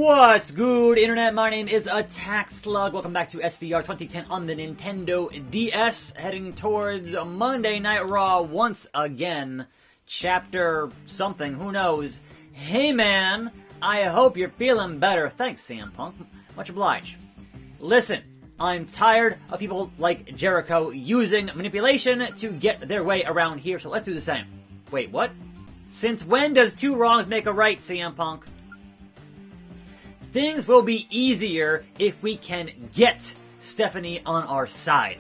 What's good, Internet? My name is attackslug. Welcome back to SVR 2010 on the Nintendo DS. Heading towards Monday Night Raw once again. Chapter something, who knows. Hey man, I hope you're feeling better. Thanks, CM Punk. Much obliged. Listen, I'm tired of people like Jericho using manipulation to get their way around here, so let's do the same. Wait, what? Since when does two wrongs make a right, CM Punk? Things will be easier if we can get Stephanie on our side.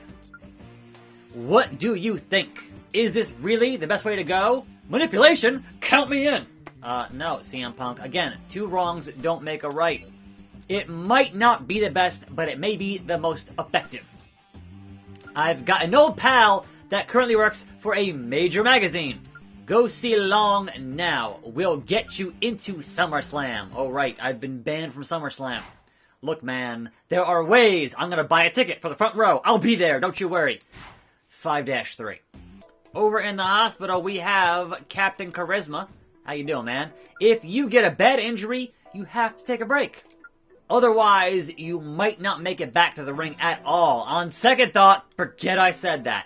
What do you think? Is this really the best way to go? Manipulation? Count me in! No, CM Punk. Again, two wrongs don't make a right. It might not be the best, but it may be the most effective. I've got an old pal that currently works for a major magazine. Go see Long now. We'll get you into SummerSlam. Oh right, I've been banned from SummerSlam. Look man, there are ways. I'm gonna buy a ticket for the front row. I'll be there, don't you worry. 5-3. Over in the hospital we have Captain Charisma. How you doing, man? If you get a bad injury, you have to take a break. Otherwise, you might not make it back to the ring at all. On second thought, forget I said that.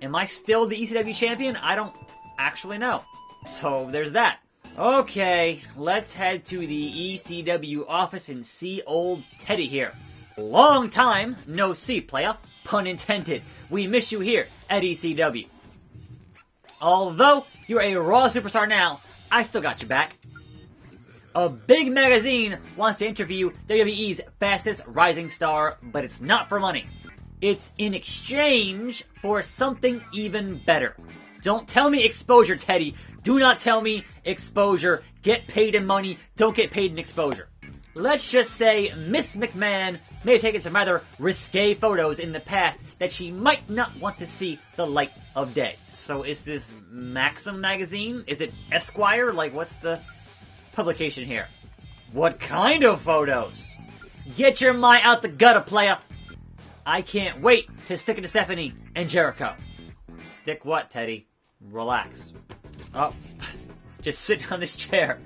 Am I still the ECW champion? I don't actually know. So there's that. Okay, let's head to the ECW office and see old Teddy here. Long time no see, playa. Pun intended. We miss you here at ECW. Although you're a Raw superstar now, I still got your back. A big magazine wants to interview WWE's fastest rising star, but it's not for money. It's in exchange for something even better. Don't tell me exposure, Teddy. Do not tell me exposure. Get paid in money. Don't get paid in exposure. Let's just say Miss McMahon may have taken some rather risque photos in the past that she might not want to see the light of day. So is this Maxim magazine? Is it Esquire? Like, what's the publication here? What kind of photos? Get your mind out the gutter, playa. I can't wait to stick it to Stephanie and Jericho. Stick what, Teddy? Relax. Oh, just sit on this chair.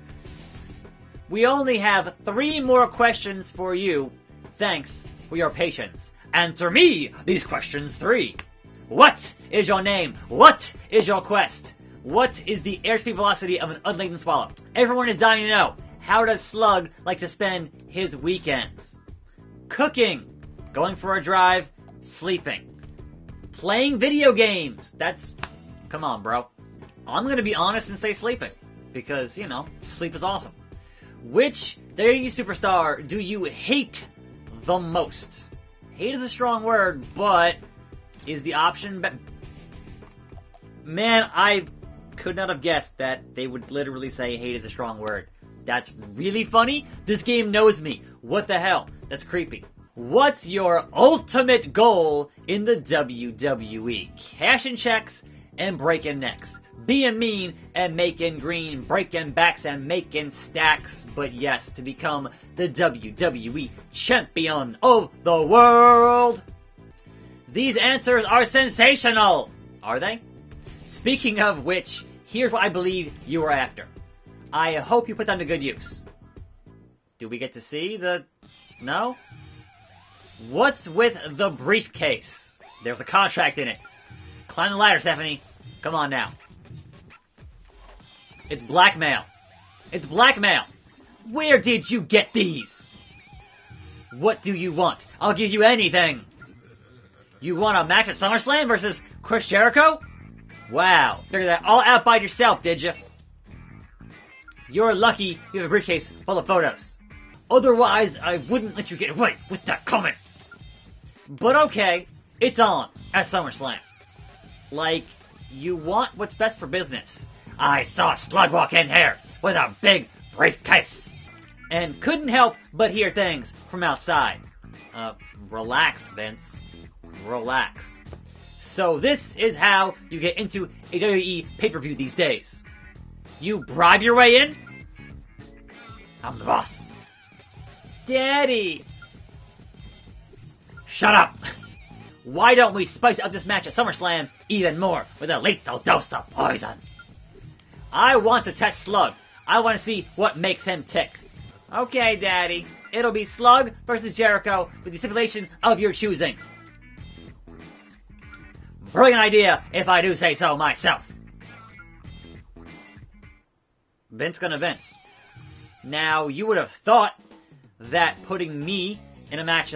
We only have 3 more questions for you. Thanks for your patience. Answer me these questions 3. What is your name? What is your quest? What is the airspeed velocity of an unladen swallow? Everyone is dying to know. How does Slug like to spend his weekends? Cooking. Going for a drive. Sleeping. Playing video games. Come on, bro. I'm gonna be honest and say sleeping. Because, you know, sleep is awesome. Which WWE superstar do you hate the most? Hate is a strong word, but is the option Man, I could not have guessed that they would literally say hate is a strong word. That's really funny. This game knows me. What the hell? That's creepy. What's your ultimate goal in the WWE? Cashing checks and breaking necks. Being mean and making green. Breaking backs and making stacks. But yes, to become the WWE champion of the world. These answers are sensational. Are they? Speaking of which, here's what I believe you were after. I hope you put them to good use. Do we get to see the... No? What's with the briefcase? There's a contract in it. Climb the ladder, Stephanie. Come on now. It's blackmail. It's blackmail. Where did you get these? What do you want? I'll give you anything. You want a match at SummerSlam versus Chris Jericho? Wow. Figured that all out by yourself, did you? You're lucky you have a briefcase full of photos. Otherwise, I wouldn't let you get away with that comment. But okay, it's on at SummerSlam. Like, you want what's best for business. I saw Slug walk in here with a big briefcase. And couldn't help but hear things from outside. Relax, Vince. Relax. So this is how you get into a WWE pay-per-view these days. You bribe your way in? I'm the boss. Daddy! Shut up! Why don't we spice up this match at SummerSlam even more with a lethal dose of poison? I want to test Slug. I want to see what makes him tick. Okay, Daddy. It'll be Slug versus Jericho with the stipulation of your choosing. Brilliant idea, if I do say so myself. Vince gonna Vince. Now, you would have thought that putting me in a match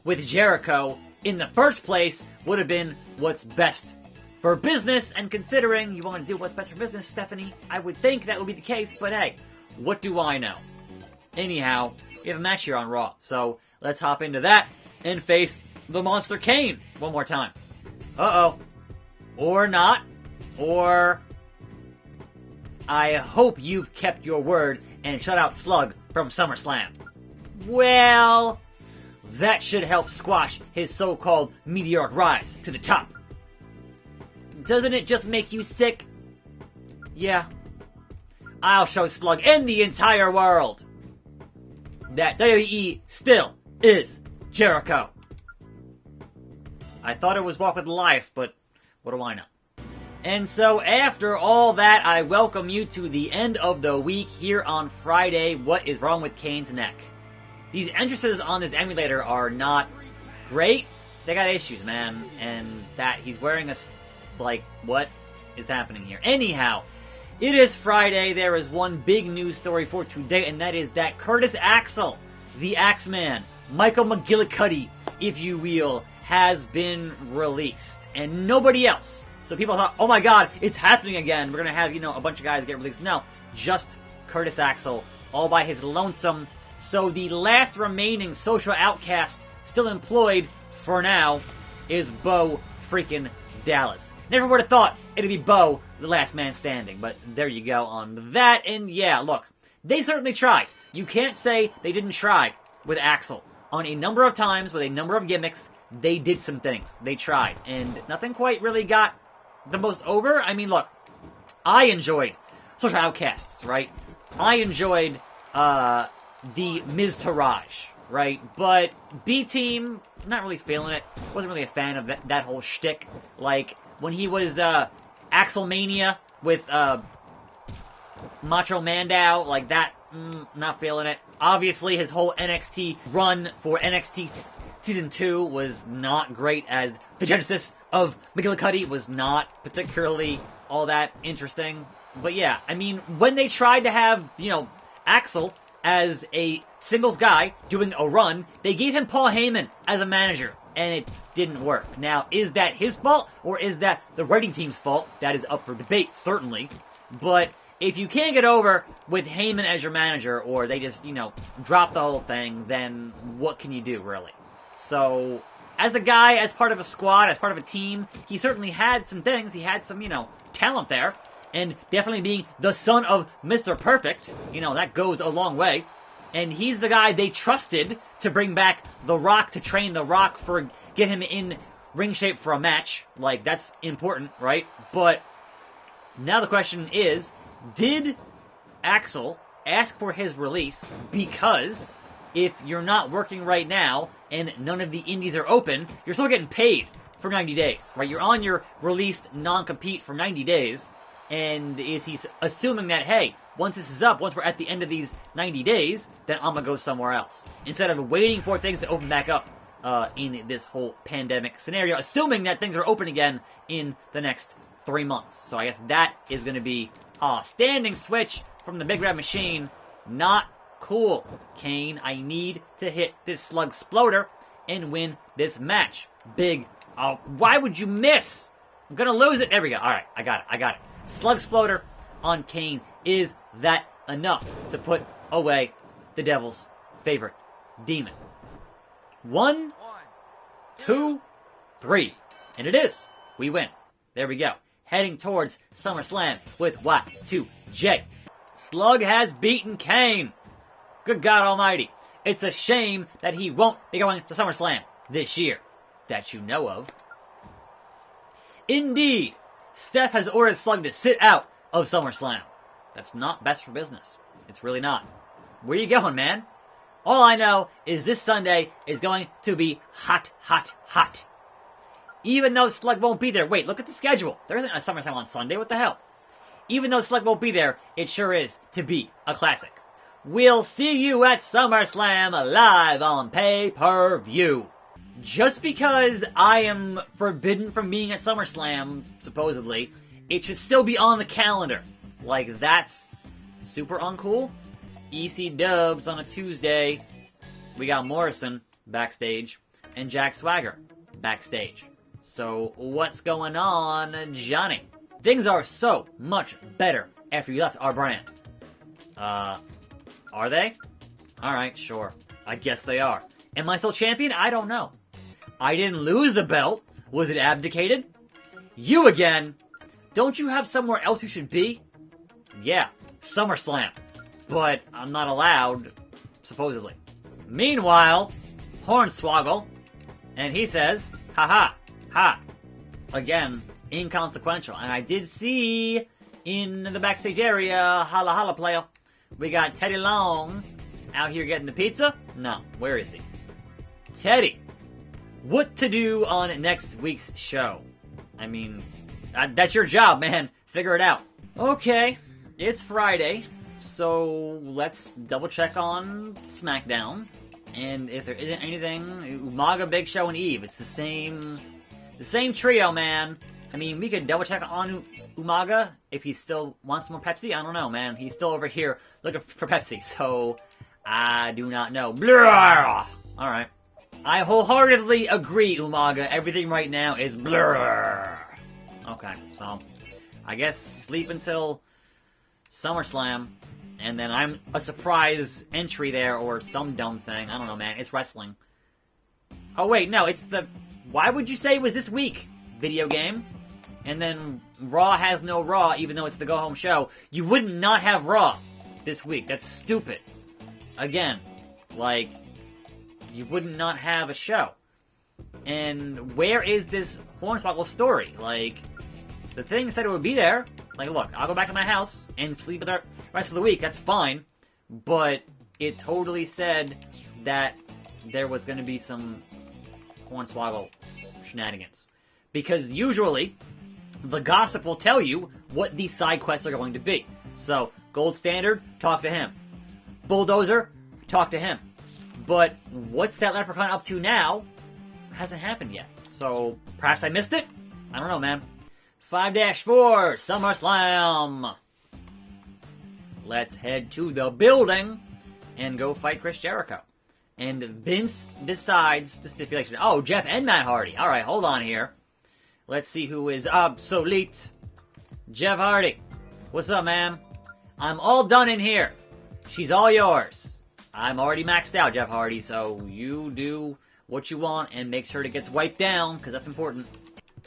with Jericho in the first place would have been what's best for business, and considering you want to do what's best for business, Stephanie, I would think that would be the case, but hey, what do I know? Anyhow, we have a match here on Raw, so let's hop into that and face the Monster Kane one more time. Uh-oh. Or not. Or I hope you've kept your word and shut out Slug from SummerSlam. Well, that should help squash his so-called meteoric rise to the top. Doesn't it just make you sick? Yeah. I'll show Slug and the entire world that WWE still is Jericho. I thought it was Walk with Elias, but what do I know? And so after all that, I welcome you to the end of the week here on Friday. What is wrong with Kane's neck? These entrances on this emulator are not great. They got issues, man. And that he's wearing a... Like, what is happening here? Anyhow, it is Friday. There is one big news story for today, and that is that Curtis Axel, the Axeman, Michael McGillicuddy, if you will, has been released. And nobody else. So people thought, oh my god, it's happening again. We're going to have, a bunch of guys get released. No, just Curtis Axel, all by his lonesome. So the last remaining social outcast still employed, for now, is Bo freaking Dallas. Never would have thought it'd be Bo, the last man standing, but there you go on that. And yeah, look, they certainly tried. You can't say they didn't try with Axel. On a number of times, with a number of gimmicks, they did some things. They tried, and nothing quite really got the most over. I mean, look, I enjoyed Social Outcasts, right? I enjoyed the Miz Taraj, right? But B-Team, not really feeling it. Wasn't really a fan of that whole shtick. Like, when he was Axelmania with Macho Mandow, like that, not feeling it. Obviously, his whole NXT run for NXT Season 2 was not great, as the genesis of McGillicuddy was not particularly all that interesting. But yeah, I mean, when they tried to have, Axel as a singles guy doing a run, they gave him Paul Heyman as a manager, and it didn't work. Now, is that his fault, or is that the writing team's fault? That is up for debate, certainly. But if you can't get over with Heyman as your manager, or they just, drop the whole thing, then what can you do, really? So, as a guy, as part of a squad, as part of a team, he certainly had some things. He had some, talent there. And definitely being the son of Mr. Perfect, that goes a long way. And he's the guy they trusted to bring back The Rock, to train The Rock get him in ring shape for a match. Like, that's important, right? But now the question is, did Axel ask for his release because if you're not working right now and none of the indies are open, you're still getting paid for 90 days, right? You're on your released non-compete for 90 days, and is he assuming that, hey, once this is up, once we're at the end of these 90 days, then I'm going to go somewhere else, instead of waiting for things to open back up in this whole pandemic scenario, assuming that things are open again in the next 3 months. So I guess that is going to be a standing switch from the Big Red Machine. Not cool. Kane, I need to hit this Slug Sploder and win this match. Big. Oh, why would you miss? I'm going to lose it. There we go. All right, I got it. Slug Sploder on Kane. Is that enough to put away the Devil's favorite demon? 1, 2, 3. And it is. We win. There we go. Heading towards SummerSlam with Y2J. Slug has beaten Kane. Good God Almighty. It's a shame that he won't be going to SummerSlam this year, that you know of. Indeed, Steph has ordered Slug to sit out of SummerSlam. That's not best for business. It's really not. Where you going, man? All I know is this Sunday is going to be hot, hot, hot. Even though Slug won't be there. Wait, look at the schedule. There isn't a SummerSlam on Sunday. What the hell? Even though Slug won't be there, it sure is to be a classic. We'll see you at SummerSlam live on pay-per-view. Just because I am forbidden from being at SummerSlam, supposedly, it should still be on the calendar. Like, that's super uncool. EC Dubs on a Tuesday. We got Morrison backstage and Jack Swagger backstage. So, what's going on, Johnny? Things are so much better after you left our brand. Are they? Alright, sure. I guess they are. Am I still champion? I don't know. I didn't lose the belt. Was it abdicated? You again? Don't you have somewhere else you should be? Yeah, SummerSlam. But I'm not allowed, supposedly. Meanwhile, Hornswoggle, and he says, ha. Again, inconsequential. And I did see in the backstage area, holla player, we got Teddy Long out here getting the pizza. No, where is he? Teddy, what to do on next week's show? I mean, that's your job, man. Figure it out. Okay, it's Friday, so let's double check on SmackDown. And if there isn't anything, Umaga, Big Show, and Eve. It's the same trio, man. I mean, we could double check on Umaga if he still wants more Pepsi. I don't know, man. He's still over here looking for Pepsi, so I do not know. Blur. All right. I wholeheartedly agree, Umaga. Everything right now is blur. Okay, so I guess sleep until SummerSlam, and then I'm a surprise entry there or some dumb thing. I don't know, man. It's wrestling. Oh, wait, no, it's the... Why would you say it was this week? Video game. And then Raw has no Raw, even though it's the go-home show. You wouldn't not have Raw this week. That's stupid. Again, like, you wouldn't not have a show. And where is this Hornswoggle story? Like, the thing said it would be there. Like, look, I'll go back to my house and sleep with the rest of the week. That's fine. But it totally said that there was going to be some Hornswoggle shenanigans. Because usually, the gossip will tell you what these side quests are going to be. So, Gold Standard, talk to him. Bulldozer, talk to him. But what's that leprechaun up to now? Hasn't happened yet. So, perhaps I missed it? I don't know, man. 5-4, SummerSlam. Let's head to the building and go fight Chris Jericho. And Vince decides the stipulation. Oh, Jeff and Matt Hardy. Alright, hold on here. Let's see who is obsolete. Jeff Hardy. What's up, man? I'm all done in here. She's all yours. I'm already maxed out, Jeff Hardy, so you do what you want and make sure it gets wiped down, because that's important.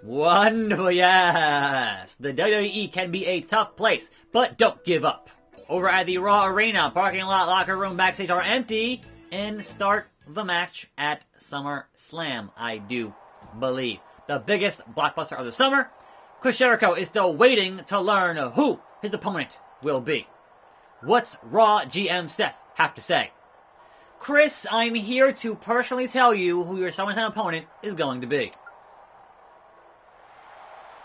Wonderful, yes! The WWE can be a tough place, but don't give up. Over at the Raw Arena, parking lot, locker room, backstage are empty, and start the match at SummerSlam, I do believe. The biggest blockbuster of the summer. Chris Jericho is still waiting to learn who his opponent will be. What's Raw GM Steph have to say? Chris, I'm here to personally tell you who your SummerSlam opponent is going to be.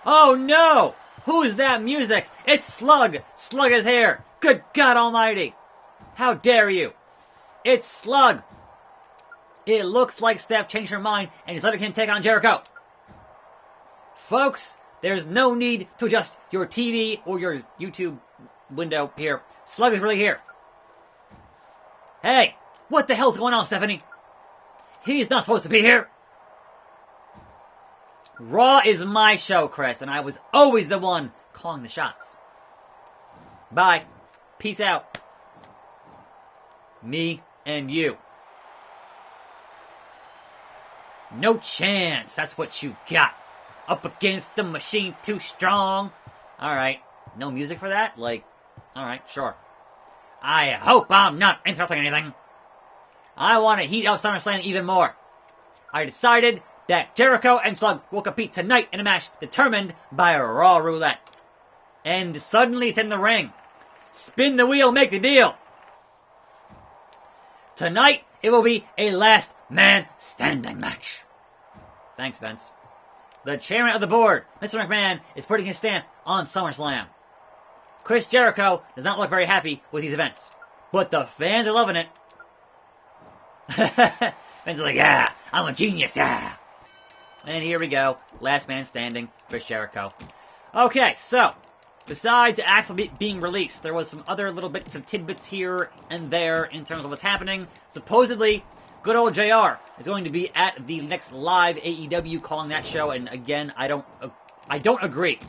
Oh no! Who is that music? It's Slug! Slug is here! Good God Almighty! How dare you! It's Slug! It looks like Steph changed her mind and is letting him take on Jericho. Folks, there's no need to adjust your TV or your YouTube window here. Slug is really here. Hey, what the hell's going on, Stephanie? He's not supposed to be here. Raw is my show, Chris, and I was always the one calling the shots. Bye. Peace out. Me and you. No chance. That's what you got. Up against the machine, too strong. Alright. No music for that? Like, alright, sure. I hope I'm not interrupting anything. I want to heat up SummerSlam even more. I decided that Jericho and Slug will compete tonight in a match determined by Raw Roulette. And suddenly it's in the ring. Spin the wheel, make the deal. Tonight, it will be a last man standing match. Thanks, Vince. The chairman of the board, Mr. McMahon, is putting his stamp on SummerSlam. Chris Jericho does not look very happy with these events. But the fans are loving it. Fans are like, yeah, I'm a genius, yeah. And here we go. Last man standing, Chris Jericho. Okay, so, besides Axel being released, there was some other little bits of tidbits here and there in terms of what's happening. Supposedly, good old JR is going to be at the next live AEW calling that show, and again, I don't agree.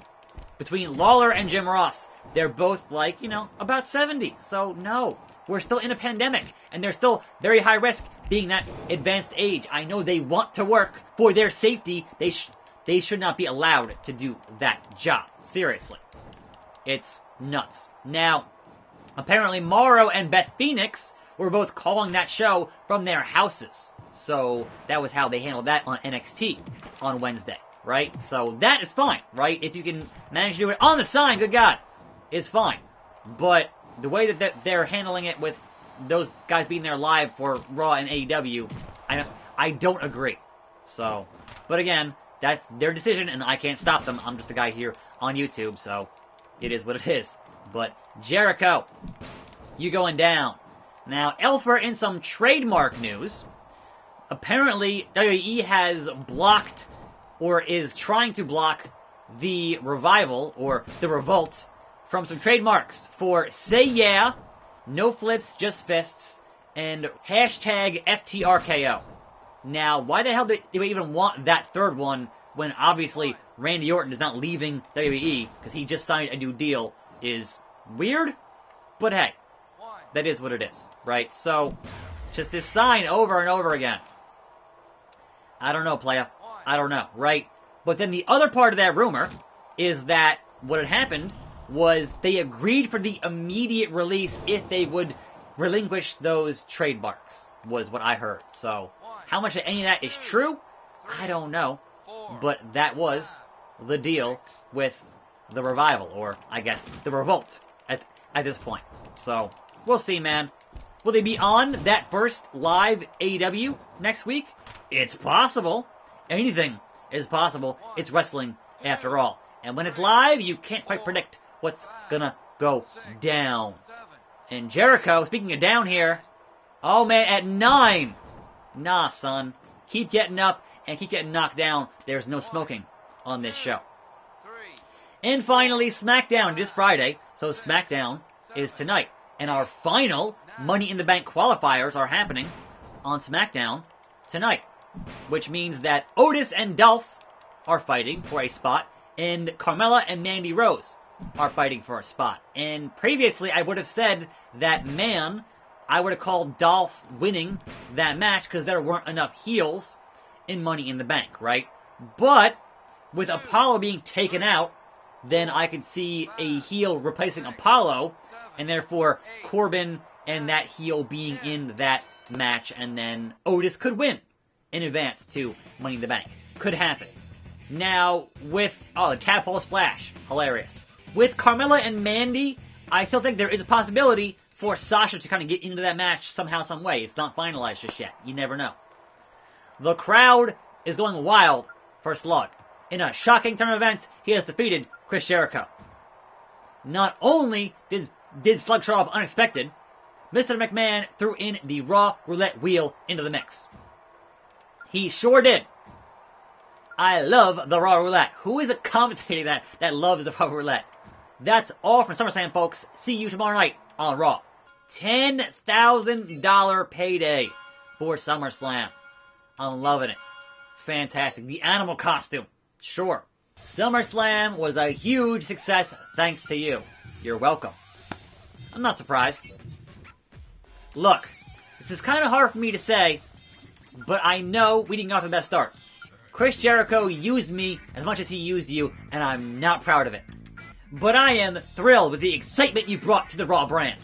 Between Lawler and Jim Ross, they're both like, about 70. So no, we're still in a pandemic, and they're still very high risk being that advanced age. I know they want to work for their safety. They should not be allowed to do that job. Seriously. It's nuts. Now, apparently Mauro and Beth Phoenix were both calling that show from their houses. So that was how they handled that on NXT on Wednesday, right? So that is fine, right? If you can manage to do it on the sign, good God, it's fine. But the way that they're handling it with those guys being there live for Raw and AEW, I don't agree. So, but again, that's their decision, and I can't stop them. I'm just a guy here on YouTube, so it is what it is. But Jericho, you going down. Now, elsewhere in some trademark news, apparently WWE has blocked, or is trying to block, the Revival, or the Revolt, from some trademarks for Say Yeah, No Flips, Just Fists, and hashtag FTRKO. Now, why the hell do they even want that third one when obviously Randy Orton is not leaving WWE because he just signed a new deal is weird? But hey, that is what it is, right? So, just this sign over and over again. I don't know, playa. I don't know, right? But then the other part of that rumor is that what had happened was they agreed for the immediate release if they would relinquish those trademarks, was what I heard. So, how much of any of that is true? I don't know. But that was the deal with the Revival, or I guess the Revolt at this point. So, we'll see, man. Will they be on that first live AEW next week? It's possible. Anything is possible. It's wrestling after all. And when it's live, you can't quite predict what's gonna go down. And Jericho, speaking of down here, oh man, at 9. Nah, son. Keep getting up and keep getting knocked down. There's no smoking on this show. And finally, SmackDown this Friday. So SmackDown is tonight. And our final Money in the Bank qualifiers are happening on SmackDown tonight. Which means that Otis and Dolph are fighting for a spot, and Carmella and Mandy Rose are fighting for a spot. And previously, I would have said that, I would have called Dolph winning that match because there weren't enough heels in Money in the Bank, right? But with Apollo being taken out, then I could see a heel replacing Apollo, and therefore Corbin and that heel being in that match, and then Otis could win in advance to Money in the Bank. Could happen. Now, with, the tadpole splash. Hilarious. With Carmella and Mandy, I still think there is a possibility for Sasha to kind of get into that match somehow, some way. It's not finalized just yet. You never know. The crowd is going wild for Slug. In a shocking turn of events, he has defeated Chris Jericho. Not only did Slug show up unexpected, Mr. McMahon threw in the Raw roulette wheel into the mix. He sure did. I love the Raw roulette. Who is it commentating that loves the Raw roulette? That's all from SummerSlam, folks. See you tomorrow night on Raw. $10,000 payday for SummerSlam. I'm loving it. Fantastic. The animal costume. Sure. SummerSlam was a huge success thanks to you. You're welcome. I'm not surprised. Look, this is kind of hard for me to say, but I know we didn't get off to the best start. Chris Jericho used me as much as he used you, and I'm not proud of it. But I am thrilled with the excitement you brought to the Raw brand.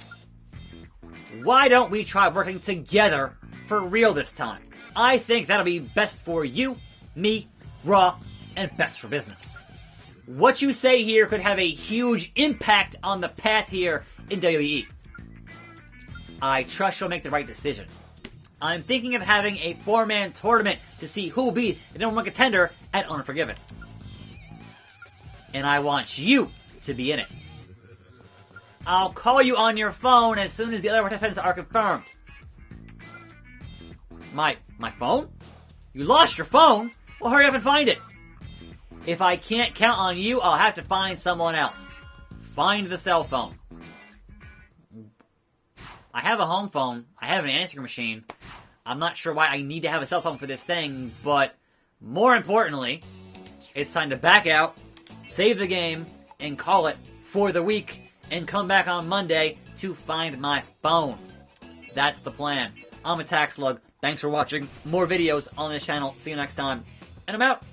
Why don't we try working together for real this time? I think that'll be best for you, me, Raw, and best for business. What you say here could have a huge impact on the path here in WWE. I trust you'll make the right decision. I'm thinking of having a 4-man tournament to see who will be the #1 contender at Unforgiven. And I want you to be in it. I'll call you on your phone as soon as the other participants are confirmed. My phone? You lost your phone? Well, hurry up and find it. If I can't count on you, I'll have to find someone else. Find the cell phone. I have a home phone. I have an answering machine. I'm not sure why I need to have a cell phone for this thing, but more importantly, it's time to back out, save the game, and call it for the week, and come back on Monday to find my phone. That's the plan. I'm attackslug. Thanks for watching. More videos on this channel. See you next time. And I'm out.